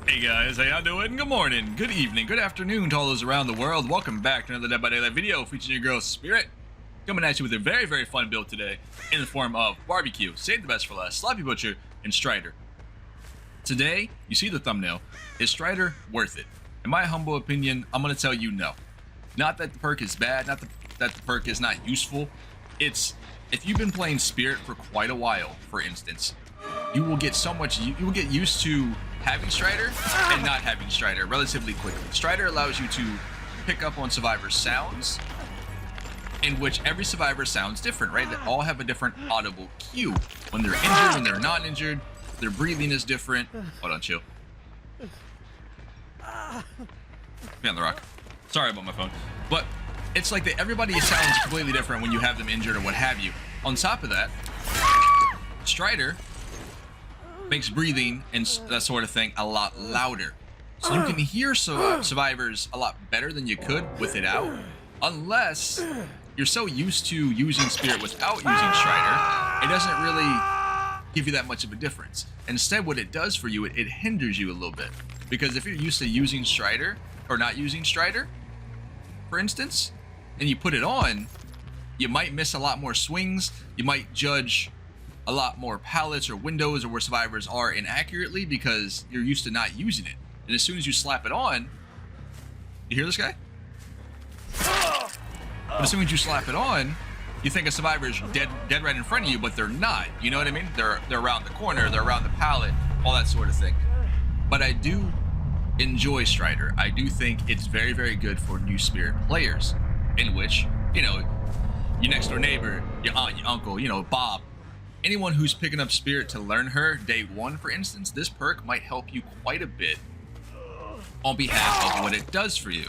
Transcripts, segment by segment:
Hey guys, how y'all doing? Good morning, good evening, good afternoon to all those around the world. Welcome back to another Dead by Daylight video featuring your girl Spirit. Coming at you with a very fun build today in the form of Barbecue, Save the Best for Last, Sloppy Butcher, and Stridor. Today, you see the thumbnail, is Stridor worth it? In my humble opinion, I'm going to tell you no. Not that the perk is bad, not that the perk is not useful. It's, if you've been playing Spirit for quite a while, for instance, you will get used to having Stridor and not having Stridor relatively quickly. Stridor allows you to pick up on survivors' sounds, in which every survivor sounds different, right? They all have a different audible cue. When they're injured, when they're not injured, their breathing is different. Hold on, chill. Be on the rock. Sorry about my phone. But it's like that everybody sounds completely different when you have them injured or what have you. On top of that, Stridor makes breathing and that sort of thing a lot louder. So you can hear survivors a lot better than you could with it out, unless you're so used to using Spirit without using Stridor, it doesn't really give you that much of a difference. Instead, what it does for you, it hinders you a little bit. Because if you're used to using Stridor, or not using Stridor, for instance, and you put it on, you might miss a lot more swings, you might judge a lot more pallets or windows or where survivors are inaccurately because you're used to not using it. And as soon as you slap it on, you hear this guy? But as soon as you slap it on, you think a survivor is dead right in front of you, but they're not. You know what I mean? They're around the corner, they're around the pallet, all that sort of thing. But I do enjoy Stridor. I do think it's very good for new Spirit players, in which, you know, your next door neighbor, your aunt, your uncle, you know, Bob, anyone who's picking up Spirit to learn her day one, for instance, this perk might help you quite a bit on behalf of what it does for you.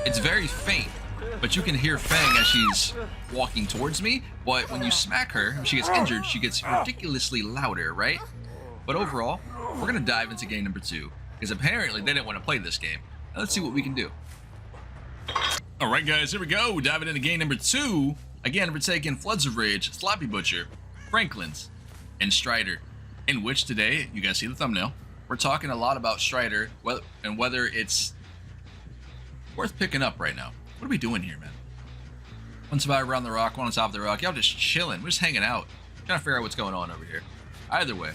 It's very faint, but you can hear Fang as she's walking towards me, but when you smack her, if she gets injured, she gets ridiculously louder, right? But overall, we're going to dive into game number 2, because apparently they didn't want to play this game. Now let's see what we can do. Alright guys, here we go, diving into game number 2. Again, we're taking Floods of Rage, Sloppy Butcher, Franklin's, and Stridor. In which today, you guys see the thumbnail, we're talking a lot about Stridor and whether it's worth picking up right now. What are we doing here, man? One survivor on the rock, one on top of the rock. Y'all just chilling, we're just hanging out, trying to figure out what's going on over here. Either way,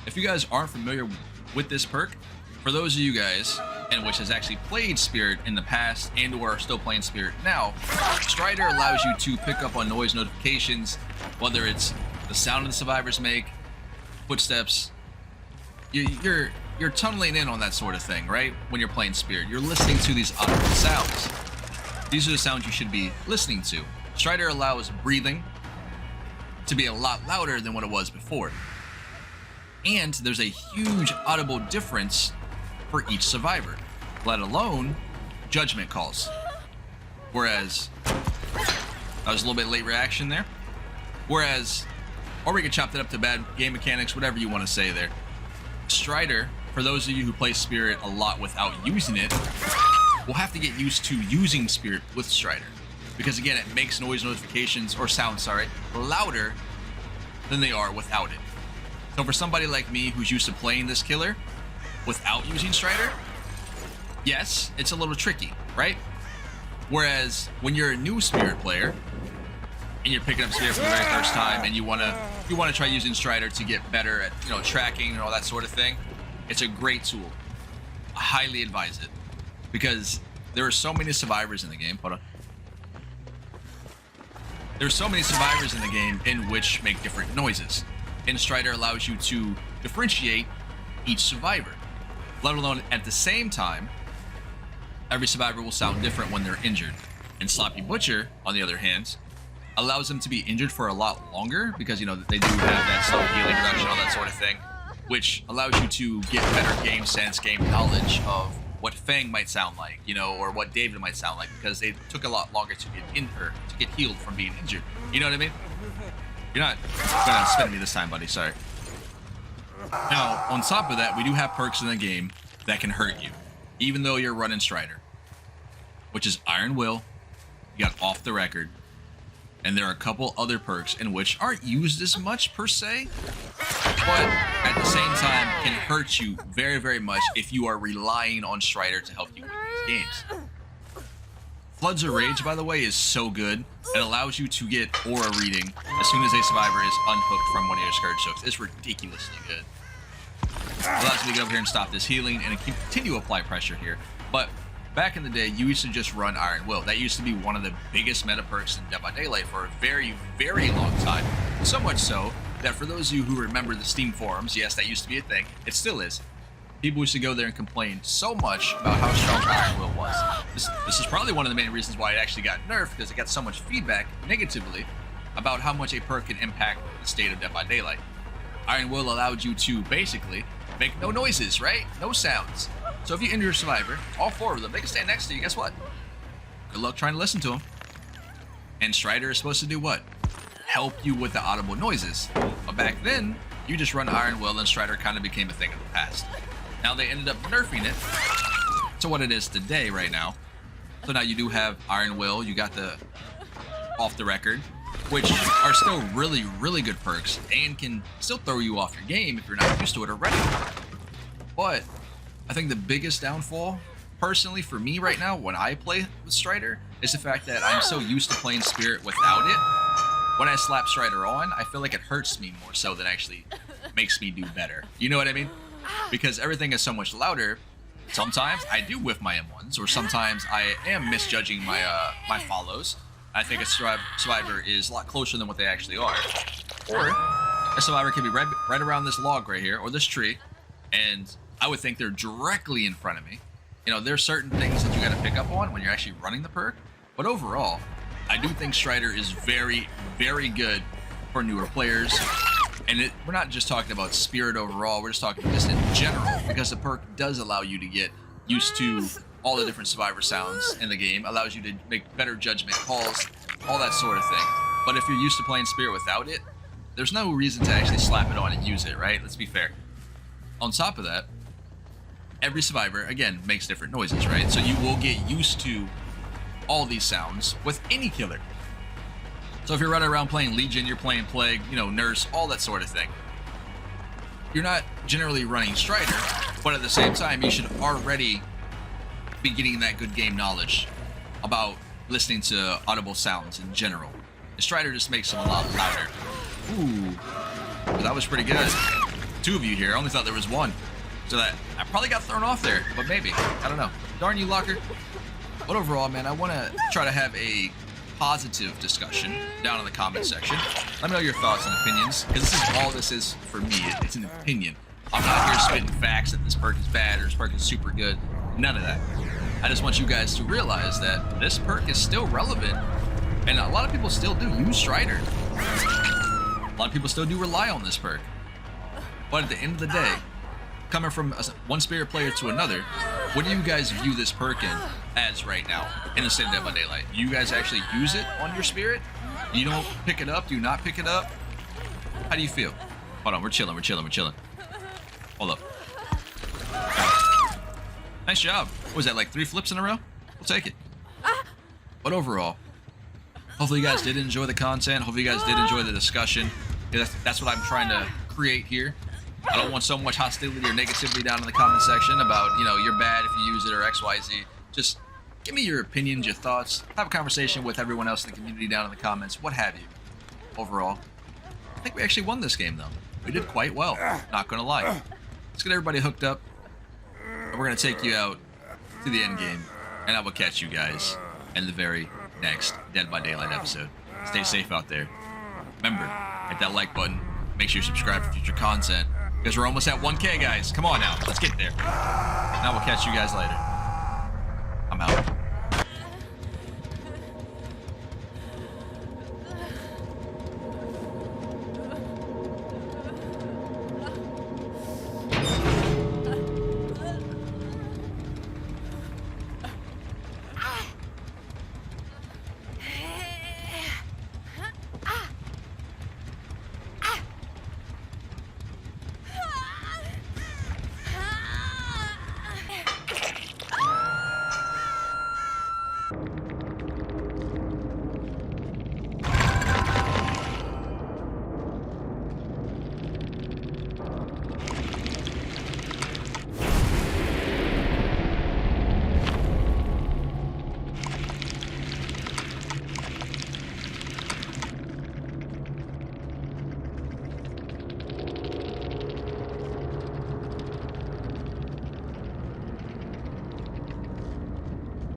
if you guys aren't familiar with this perk, for those of you guys in which has actually played Spirit in the past and or are still playing Spirit now, Stridor allows you to pick up on noise notifications, whether it's the sound the survivors make, footsteps. You're tunneling in on that sort of thing, right? When you're playing Spirit, you're listening to these audible sounds. These are the sounds you should be listening to. Stridor allows breathing to be a lot louder than what it was before. And there's a huge audible difference for each survivor, let alone judgment calls. Whereas, that was a little bit late reaction there. Whereas, or we could chop that up to bad game mechanics, whatever you want to say there. Stridor, for those of you who play Spirit a lot without using it, will have to get used to using Spirit with Stridor. Because again, it makes noise notifications, or sounds, sorry, louder than they are without it. So for somebody like me who's used to playing this killer without using Stridor, yes, it's a little tricky, right? Whereas when you're a new Spirit player and you're picking up Spirit for the very first time and you wanna try using Stridor to get better at, you know, tracking and all that sort of thing, it's a great tool. I highly advise it because there are so many survivors in the game. Hold on. There's so many survivors in the game in which make different noises. And Stridor allows you to differentiate each survivor, let alone at the same time, every survivor will sound different when they're injured. And Sloppy Butcher, on the other hand, allows them to be injured for a lot longer because, you know, they do have that slow healing reduction, all that sort of thing, which allows you to get better game sense, game knowledge of what Fang might sound like, you know, or what David might sound like, because they took a lot longer to get healed from being injured. You know what I mean? You're not gonna spin me this time, buddy. Sorry. Now, on top of that, we do have perks in the game that can hurt you, even though you're running Stridor, which is Iron Will. You got Off the Record, and there are a couple other perks in which aren't used as much per se, but at the same time can hurt you very, very much if you are relying on Stridor to help you win these games. Floods of Rage, by the way, is so good. It allows you to get aura reading as soon as a survivor is unhooked from one of your Scourge hooks. It's ridiculously good. It allows me to get over here and stop this healing and continue to apply pressure here. But back in the day, you used to just run Iron Will. That used to be one of the biggest meta perks in Dead by Daylight for a very, very long time. So much so that for those of you who remember the Steam forums, yes, that used to be a thing. It still is. People used to go there and complain so much about how strong Iron Will was. This is probably one of the main reasons why it actually got nerfed, because it got so much feedback negatively about how much a perk can impact the state of Dead by Daylight. Iron Will allowed you to basically make no noises, right? No sounds. So if you injure a survivor, all 4 of them, they can stand next to you. Guess what? Good luck trying to listen to them. And Stridor is supposed to do what? Help you with the audible noises. But back then, you just run Iron Will and Stridor kind of became a thing of the past. Now they ended up nerfing it to what it is today right now. So now you do have Iron Will, you got the Off the Record, which are still really, really good perks and can still throw you off your game if you're not used to it already. But I think the biggest downfall, personally for me right now, when I play with Stridor, is the fact that I'm so used to playing Spirit without it. When I slap Stridor on, I feel like it hurts me more so than actually makes me do better. You know what I mean? Because everything is so much louder. Sometimes I do whiff my M1s, or sometimes I am misjudging my my follows. I think a survivor is a lot closer than what they actually are. Or a survivor can be right around this log right here, or this tree, and I would think they're directly in front of me. You know, there's certain things that you got to pick up on when you're actually running the perk. But overall, I do think Stridor is very, very good for newer players. And we're not just talking about Spirit overall, we're just talking just in general, because the perk does allow you to get used to all the different survivor sounds in the game, allows you to make better judgment calls, all that sort of thing. But if you're used to playing Spirit without it, there's no reason to actually slap it on and use it, right? Let's be fair. On top of that, every survivor, again, makes different noises, right? So you will get used to all these sounds with any killer. So if you're running around playing Legion, you're playing Plague, you know, Nurse, all that sort of thing. You're not generally running Stridor, but at the same time, you should already be getting that good game knowledge about listening to audible sounds in general. The Stridor just makes them a lot louder. Ooh, that was pretty good. 2 of you here, I only thought there was 1. So that, I probably got thrown off there, but maybe, I don't know. Darn you, Locker. But overall, man, I want to try to have a positive discussion down in the comment section. Let me know your thoughts and opinions, because this is for me. It's an opinion. I'm not here spitting facts that this perk is bad or this perk is super good. None of that. I just want you guys to realize that this perk is still relevant, and a lot of people still do use Stridor. A lot of people still do rely on this perk. But at the end of the day, coming from one Spirit player to another, what do you guys view this perk in as right now in the state of Dead by Daylight? Do you guys actually use it on your Spirit? You don't pick it up? Do you not pick it up? How do you feel? Hold on, we're chilling. Hold up. Nice job. What was that, like 3 flips in a row? We'll take it. But overall, hopefully you guys did enjoy the content. Hopefully you guys did enjoy the discussion. That's what I'm trying to create here. I don't want so much hostility or negativity down in the comment section about, you know, you're bad if you use it or XYZ. Just give me your opinions, your thoughts. Have a conversation with everyone else in the community down in the comments, what have you. Overall, I think we actually won this game, though. We did quite well, not gonna lie. Let's get everybody hooked up, and we're gonna take you out to the end game, and I will catch you guys in the very next Dead by Daylight episode. Stay safe out there. Remember, hit that like button. Make sure you subscribe for future content, because we're almost at 1K, guys. Come on now, let's get there. Now we'll catch you guys later. I'm out.